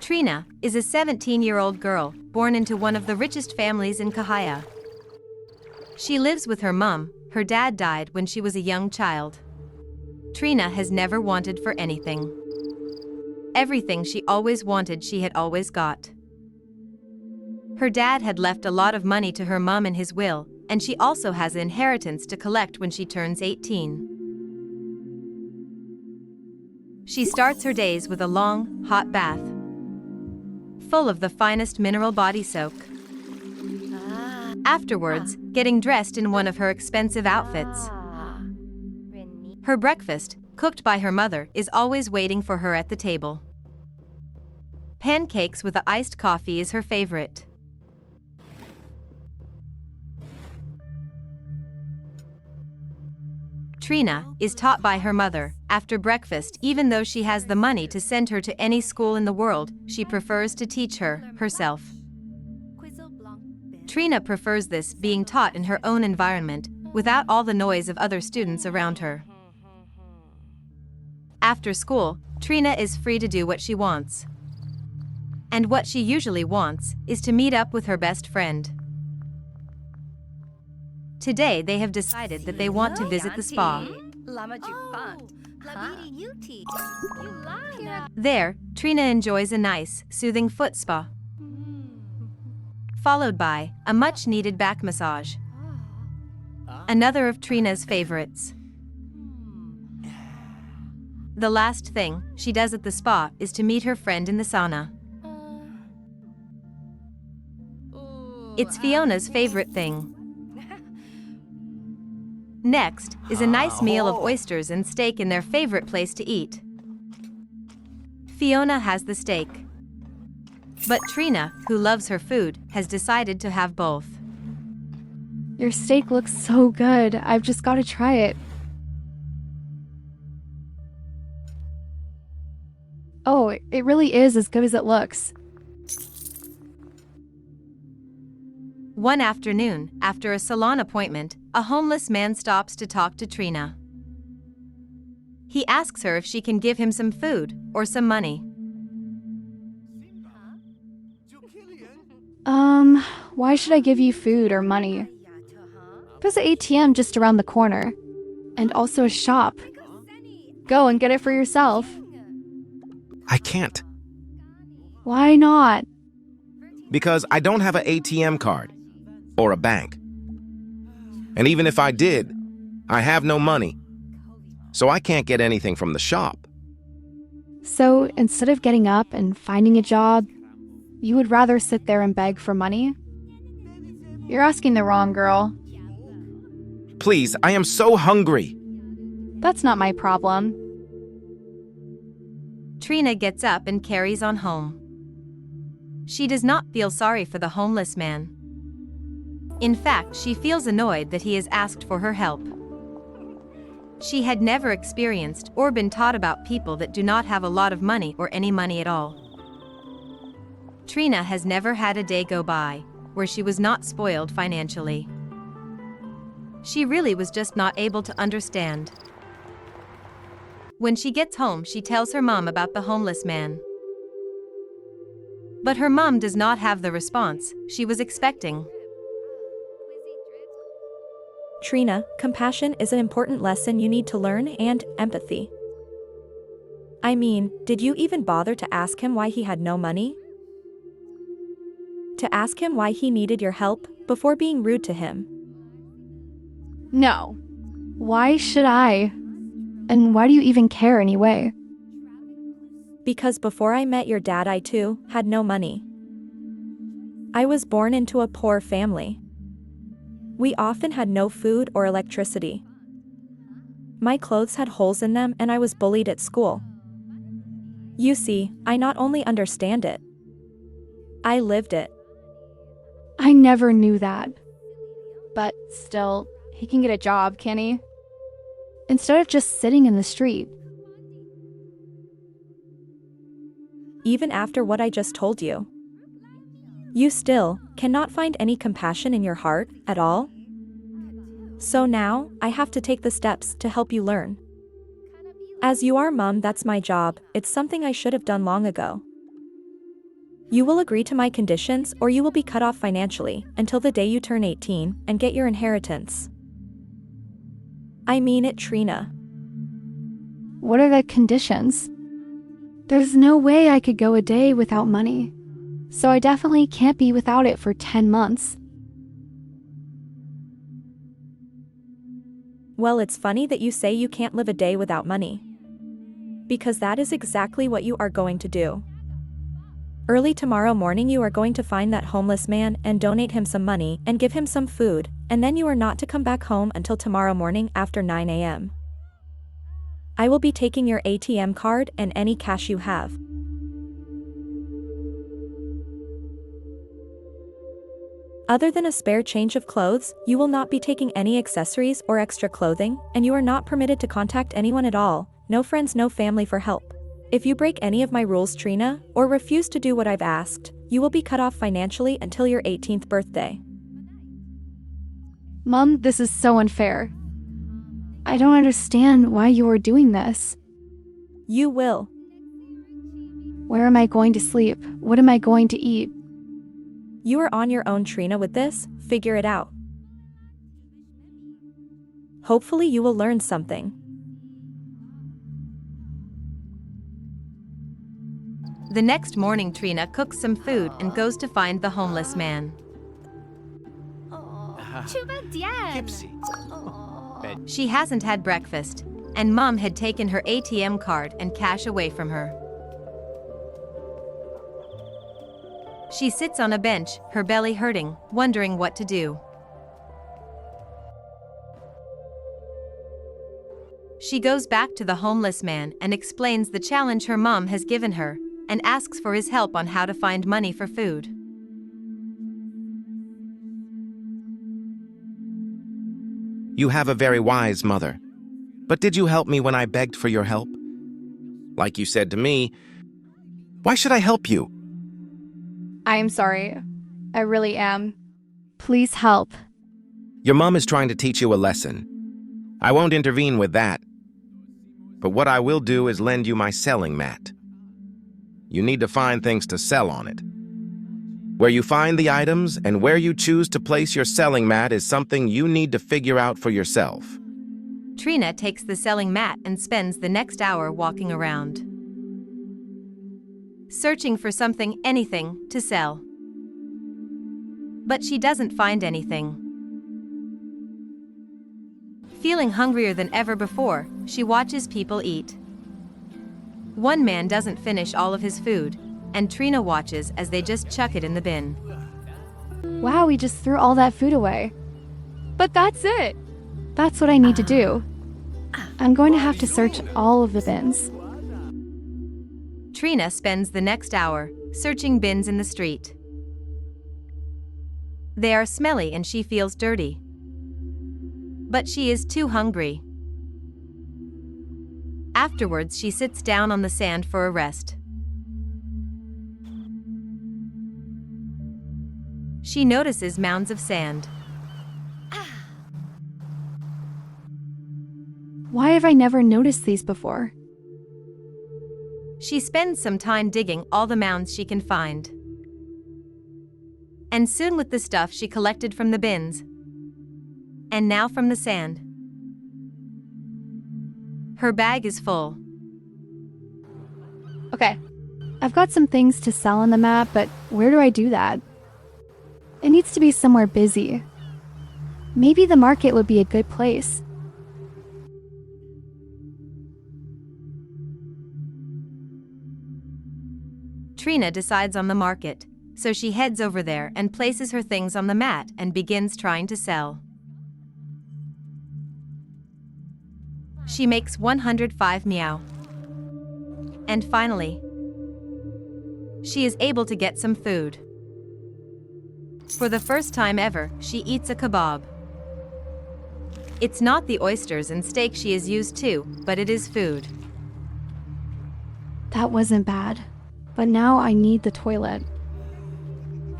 Trina is a 17-year-old girl born into one of the richest families in Kahaya. She lives with her mom. Her dad died when she was a young child. Trina has never wanted for anything. Everything she always wanted she had always got. Her dad had left a lot of money to her mom in his will, and she also has an inheritance to collect when she turns 18. She starts her days with a long, hot bath, full of the finest mineral body soak. Afterwards, getting dressed in one of her expensive outfits. Her breakfast, cooked by her mother, is always waiting for her at the table. Pancakes with iced coffee is her favorite. Trina is taught by her mother. After breakfast, even though she has the money to send her to any school in the world, she prefers to teach her herself. Trina prefers this, being taught in her own environment, without all the noise of other students around her. After school, Trina is free to do what she wants. And what she usually wants is to meet up with her best friend. Today they have decided that they want to visit the spa. There, Trina enjoys a nice, soothing foot spa, followed by a much-needed back massage. Another of Trina's favorites. The last thing she does at the spa is to meet her friend in the sauna. It's Fiona's favorite thing. Next is a nice meal of oysters and steak in their favorite place to eat. Fiona has the steak, but Trina, who loves her food, has decided to have both. Your steak looks so good. I've just got to try it. Oh, it really is as good as it looks. One afternoon, after a salon appointment, a homeless man stops to talk to Trina. He asks her if she can give him some food or some money. Why should I give you food or money? There's an ATM just around the corner. And also a shop. Go and get it for yourself. I can't, Why not? because I don't have an ATM card or a bank. And even if I did, I have no money. So I can't get anything from the shop. So instead of getting up and finding a job, you would rather sit there and beg for money? You're asking the wrong girl. Please, I am so hungry. That's not my problem. Trina gets up and carries on home. She does not feel sorry for the homeless man. In fact, she feels annoyed that he has asked for her help. She had never experienced or been taught about people that do not have a lot of money or any money at all. Trina has never had a day go by where she was not spoiled financially. She really was just not able to understand. When she gets home, she tells her mom about the homeless man. But her mom does not have the response she was expecting. Trina, compassion is an important lesson you need to learn, and empathy. I mean, did you even bother to ask him why he had no money? To ask him why he needed your help before being rude to him? No. Why should I? And why do you even care anyway? Because before I met your dad, I too had no money. I was born into a poor family. We often had no food or electricity. My clothes had holes in them and I was bullied at school. You see, I not only understand it, I lived it. I never knew that. But still, he can get a job, can he? Instead of just sitting in the street. Even after what I just told you, you still cannot find any compassion in your heart at all? So now, I have to take the steps to help you learn. As you are mom, that's my job. It's something I should have done long ago. You will agree to my conditions or you will be cut off financially until the day you turn 18 and get your inheritance. I mean it, Trina. What are the conditions? There's no way I could go a day without money. So I definitely can't be without it for 10 months. Well, it's funny that you say you can't live a day without money. Because that is exactly what you are going to do. Early tomorrow morning you are going to find that homeless man and donate him some money and give him some food, and then you are not to come back home until tomorrow morning after 9 a.m. I will be taking your ATM card and any cash you have. Other than a spare change of clothes, you will not be taking any accessories or extra clothing, and you are not permitted to contact anyone at all, no friends, no family for help. If you break any of my rules, Trina, or refuse to do what I've asked, you will be cut off financially until your 18th birthday. Mom, this is so unfair. I don't understand why you are doing this. You will. Where am I going to sleep? What am I going to eat? You are on your own, Trina, with this. Figure it out. Hopefully you will learn something. The next morning, Trina cooks some food and goes to find the homeless man. She hasn't had breakfast, and Mom had taken her ATM card and cash away from her. She sits on a bench, her belly hurting, wondering what to do. She goes back to the homeless man and explains the challenge her mom has given her, and asks for his help on how to find money for food. You have a very wise mother. But did you help me when I begged for your help? Like you said to me, why should I help you? I am sorry. I really am. Please help. Your mom is trying to teach you a lesson. I won't intervene with that. But what I will do is lend you my selling mat. You need to find things to sell on it. Where you find the items and where you choose to place your selling mat is something you need to figure out for yourself. Trina takes the selling mat and spends the next hour walking around, searching for something, anything, to sell. But she doesn't find anything. Feeling hungrier than ever before, she watches people eat. One man doesn't finish all of his food, and Trina watches as they just chuck it in the bin. Wow, we just threw all that food away. But that's it. That's what I need to do. I'm going to have to search all of the bins. Trina spends the next hour searching bins in the street. They are smelly and she feels dirty. But she is too hungry. Afterwards, she sits down on the sand for a rest. She notices mounds of sand. Why have I never noticed these before? She spends some time digging all the mounds she can find. And soon, with the stuff she collected from the bins, and now from the sand, her bag is full. Okay, I've got some things to sell on the map, but where do I do that? It needs to be somewhere busy. Maybe the market would be a good place. Trina decides on the market, so she heads over there and places her things on the mat and begins trying to sell. She makes 105 meow. And finally, she is able to get some food. For the first time ever, she eats a kebab. It's not the oysters and steak she is used to, but it is food. That wasn't bad, but now I need the toilet.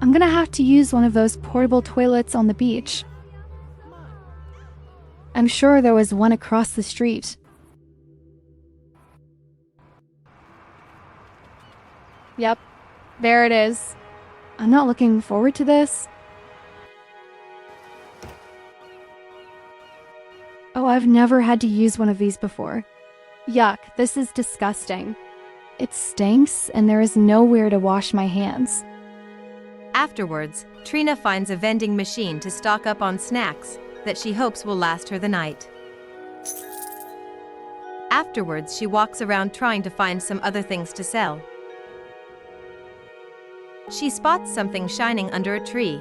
I'm gonna have to use one of those portable toilets on the beach. I'm sure there was one across the street. Yep, There it is. I'm not looking forward to this. Oh, I've never had to use one of these before. Yuck, this is disgusting. It stinks and there is nowhere to wash my hands. Afterwards, Trina finds a vending machine to stock up on snacks that she hopes will last her the night. Afterwards, she walks around trying to find some other things to sell. She spots something shining under a tree.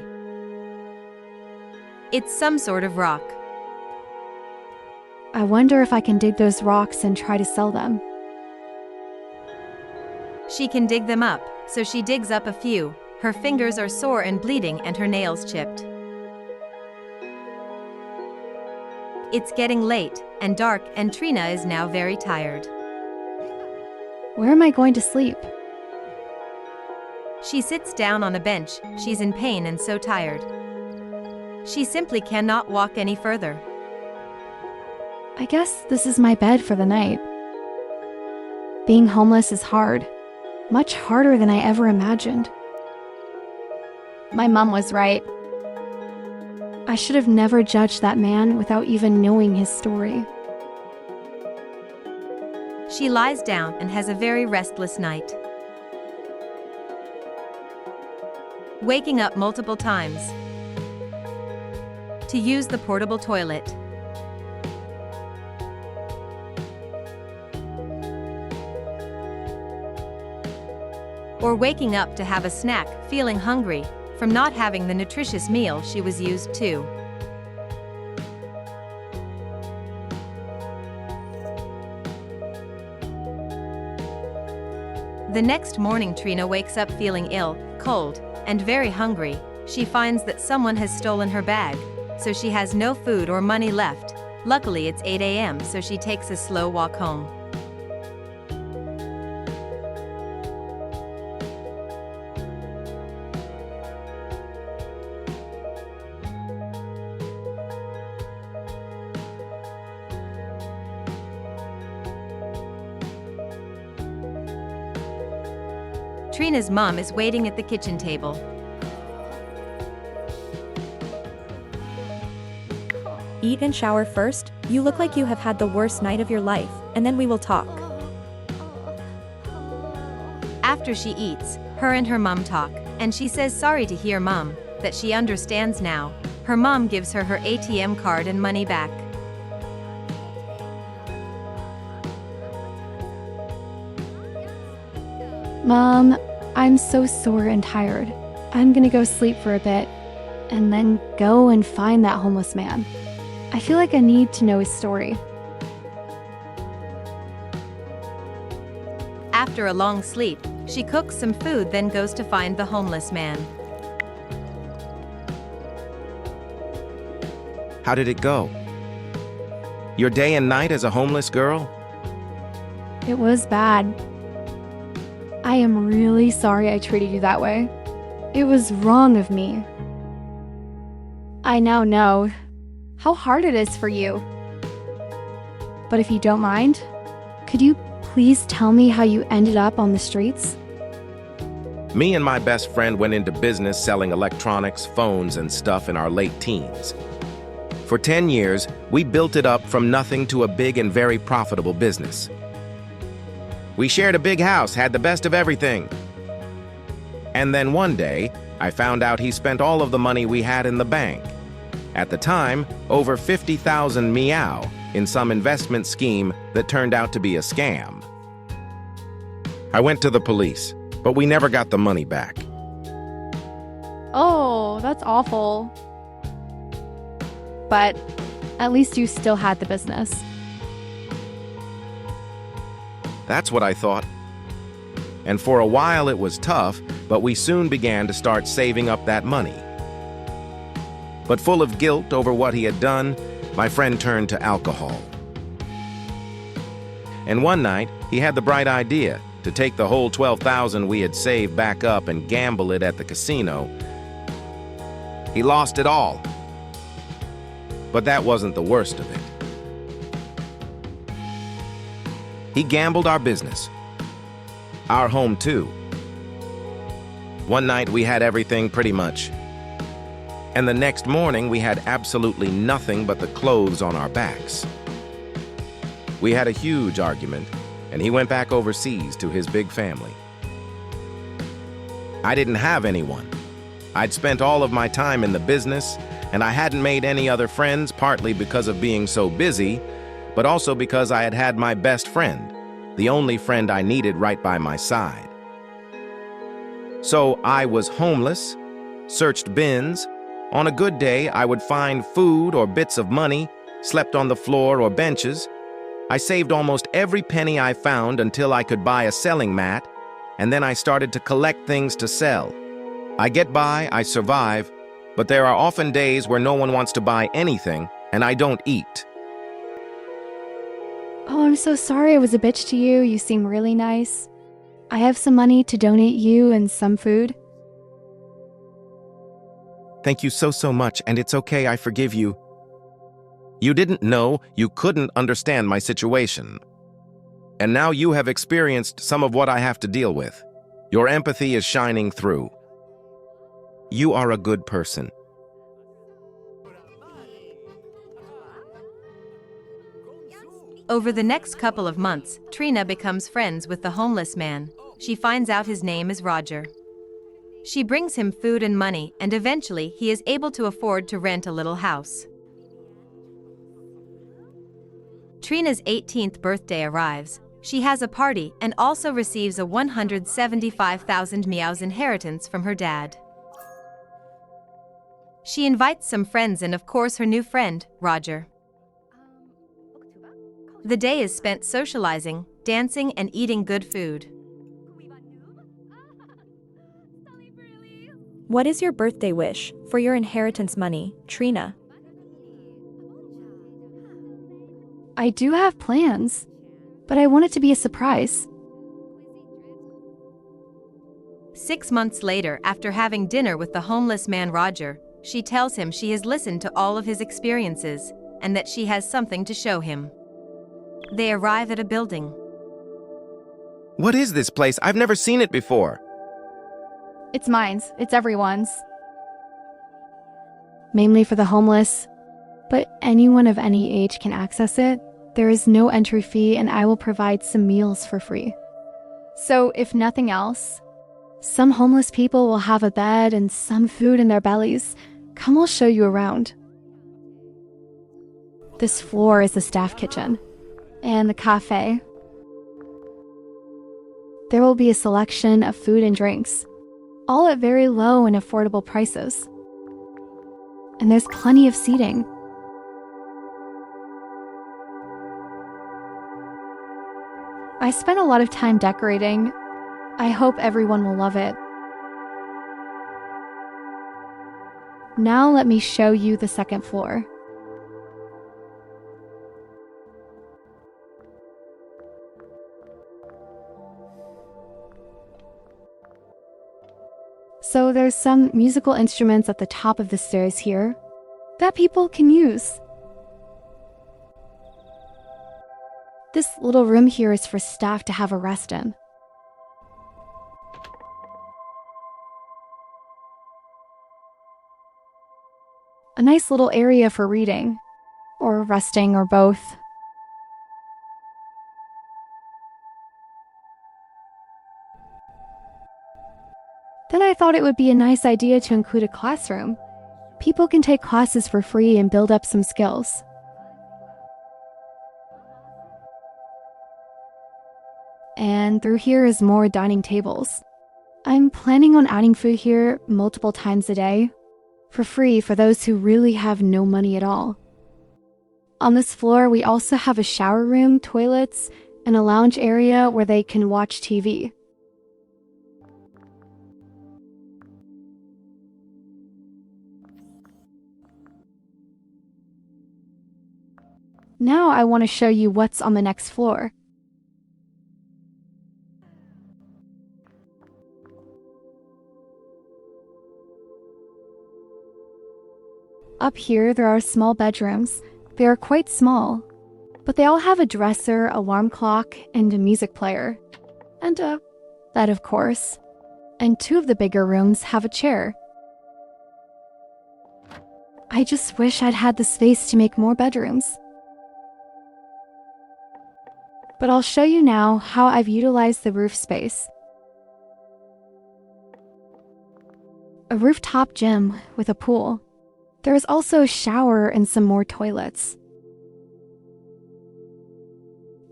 It's some sort of rock. I wonder if I can dig those rocks and try to sell them. She can dig them up, so she digs up a few. Her fingers are sore and bleeding and her nails chipped. It's getting late and dark and Trina is now very tired. Where am I going to sleep? She sits down on a bench, she's in pain and so tired. She simply cannot walk any further. I guess this is my bed for the night. Being homeless is hard. Much harder than I ever imagined. My mom was right. I should have never judged that man without even knowing his story. She lies down and has a very restless night. Waking up multiple times to use the portable toilet. Or waking up to have a snack, feeling hungry from not having the nutritious meal she was used to. The next morning, Trina wakes up feeling ill, cold, and very hungry. She finds that someone has stolen her bag, so she has no food or money left. Luckily, it's 8 a.m., so she takes a slow walk home. Trina's mom is waiting at the kitchen table. Eat and shower first. You look like you have had the worst night of your life, and then we will talk. After she eats, her and her mom talk, and she says sorry to hear mom, that she understands now. Her mom gives her her ATM card and money back. Mom, I'm so sore and tired. I'm gonna go sleep for a bit, and then go and find that homeless man. I feel like I need to know his story. After a long sleep, she cooks some food, then goes to find the homeless man. How did it go? Your day and night as a homeless girl? It was bad. I am really sorry I treated you that way. It was wrong of me. I now know how hard it is for you. But if you don't mind, could you please tell me how you ended up on the streets? Me and my best friend went into business selling electronics, phones, and stuff in our late teens. For 10 years, we built it up from nothing to a big and very profitable business. We shared a big house, had the best of everything. And then one day, I found out he spent all of the money we had in the bank. At the time, over 50,000 meow in some investment scheme that turned out to be a scam. I went to the police, but we never got the money back. Oh, that's awful. But at least you still had the business. That's what I thought. And for a while it was tough, but we soon began to start saving up that money. But full of guilt over what he had done, my friend turned to alcohol. And one night, he had the bright idea to take the whole 12,000 we had saved back up and gamble it at the casino. He lost it all. But that wasn't the worst of it. He gambled our business, our home too. One night we had everything pretty much. And the next morning we had absolutely nothing but the clothes on our backs. We had a huge argument, and he went back overseas to his big family. I didn't have anyone. I'd spent all of my time in the business, and I hadn't made any other friends, partly because of being so busy, but also because I had had my best friend, the only friend I needed right by my side. So I was homeless, searched bins. On a good day, I would find food or bits of money, slept on the floor or benches. I saved almost every penny I found until I could buy a selling mat, and then I started to collect things to sell. I get by, I survive, but there are often days where no one wants to buy anything, and I don't eat. Oh, I'm so sorry I was a bitch to you. You seem really nice. I have some money to donate you and some food. Thank you so much, and it's okay, I forgive you. You didn't know, you couldn't understand my situation. And now you have experienced some of what I have to deal with. Your empathy is shining through. You are a good person. Over the next couple of months, Trina becomes friends with the homeless man. She finds out his name is Roger. She brings him food and money, and eventually he is able to afford to rent a little house. Trina's 18th birthday arrives. She has a party and also receives a 175,000 meows inheritance from her dad. She invites some friends and of course her new friend, Roger. The day is spent socializing, dancing, and eating good food. What is your birthday wish for your inheritance money, Trina? I do have plans, but I want it to be a surprise. 6 months later, after having dinner with the homeless man Roger, she tells him she has listened to all of his experiences and that she has something to show him. They arrive at a building. What is this place? I've never seen it before. It's mine. It's everyone's. Mainly for the homeless, but anyone of any age can access it. There is no entry fee, and I will provide some meals for free. So, if nothing else, some homeless people will have a bed and some food in their bellies. Come, I'll show you around. This floor is the staff kitchen and the cafe. There will be a selection of food and drinks, all at very low and affordable prices. And there's plenty of seating. I spent a lot of time decorating. I hope everyone will love it. Now let me show you the second floor. So there's some musical instruments at the top of the stairs here that people can use. This little room here is for staff to have a rest in. A nice little area for reading, or resting, or both. Then I thought it would be a nice idea to include a classroom. People can take classes for free and build up some skills. And through here is more dining tables. I'm planning on adding food here multiple times a day, for free for those who really have no money at all. On this floor, we also have a shower room, toilets, and a lounge area where they can watch TV. Now I want to show you what's on the next floor. Up here, there are small bedrooms. They are quite small, but they all have a dresser, alarm clock, and a music player. And a bed, of course. and 2 of the bigger rooms have a chair. I just wish I'd had the space to make more bedrooms. But I'll show you now how I've utilized the roof space. A rooftop gym with a pool. There is also a shower and some more toilets.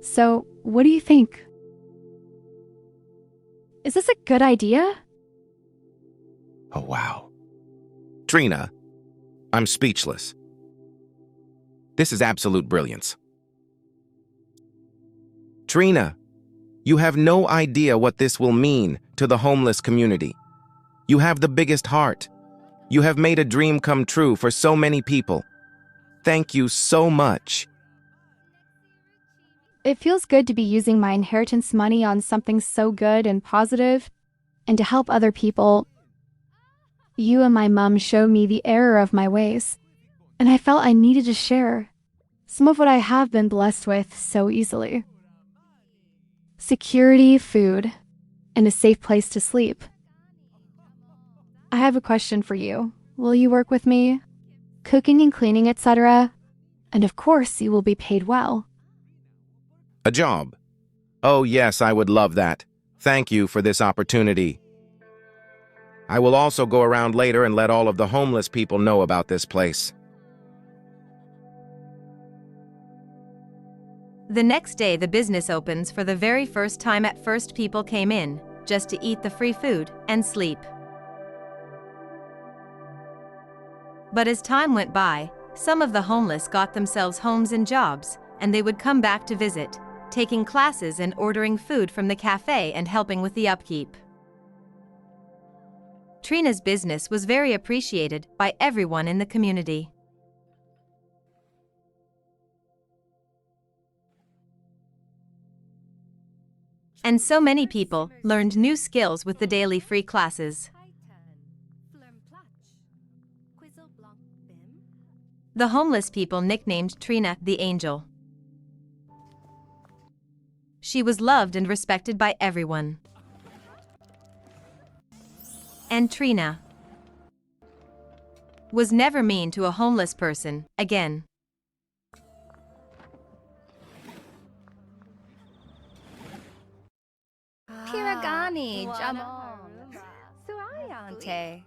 So, what do you think? Is this a good idea? Oh, wow. Trina, I'm speechless. This is absolute brilliance. Trina, you have no idea what this will mean to the homeless community. You have the biggest heart. You have made a dream come true for so many people. Thank you so much. It feels good to be using my inheritance money on something so good and positive, and to help other people. You and my mom showed me the error of my ways, and I felt I needed to share some of what I have been blessed with so easily. Security, food, and a safe place to sleep. I have a question for you. Will you work with me? Cooking and cleaning, etc. And of course, you will be paid well. A job. Oh, yes, I would love that. Thank you for this opportunity. I will also go around later and let all of the homeless people know about this place. The next day, the business opens for the very first time. At first, people came in just to eat the free food and sleep. But as time went by, some of the homeless got themselves homes and jobs, and they would come back to visit, taking classes and ordering food from the cafe and helping with the upkeep. Trina's business was very appreciated by everyone in the community. And so many people learned new skills with the daily free classes. The homeless people nicknamed Trina the Angel. She was loved and respected by everyone. And Trina was never mean to a homeless person again. Kiragani, Jamo, Surayante.